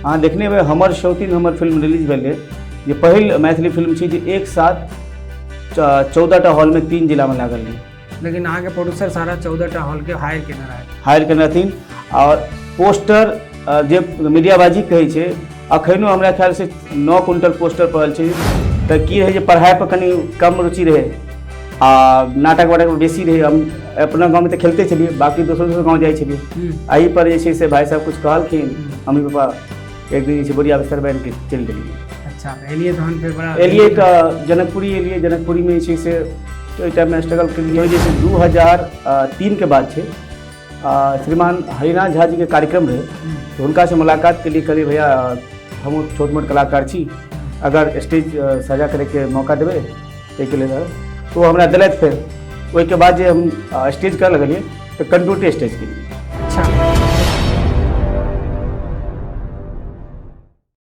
अहाँ देखने में हमर शौतीन हमर फिल्म रिलीज भेल है, जे पहिल मैथिली फिल्म छी जे एक साथ 14टा हॉल में 3 जिला में लागल है। लेकिन अहाँ के प्रोड्यूसर सारा 14टा हॉल के हायर केने रहे। हायर केने रहथिन और पोस्टर जे मीडियाबाजी कहै छै, अखनो हमरा ख्याल से 9 क्विंटल पोस्टर पड़ल छै। तऽ की रहे जे पढ़ाई पर कनी कम रुचि रहे आ नाटक वाटक में बेसी रहे। हम अपना गाँव में तो खेलते चलिए, बाकी दोसर गाँव जाए चलिए। एही पर जे छै से भाई साहब कुछ कहलखिन, मम्मी पापा एक दिन जे छै बढ़िया अवसर बन के चल गेलिए। अच्छा, एलिए तहन फिर बड़ा एलिए तऽ जनकपुरी एलिए। जनकपुरी में जे छै से ओहि टाइम में स्ट्रगल केलिए। जैसे 2003 के बाद छै श्रीमान हरिनाथ झा जी के कार्यक्रम रहे, तो उनका से मुलाकात के लिए कहलिए भैया हम छोट मोट कलाकार छी, अगर स्टेज सजा करे के मौका देवे ताहिके लिए तो हमरा दिलत। फिर ओहि के बाद जे हम स्टेज कर लगलिए तो कंट्रोटे स्टेज के लिए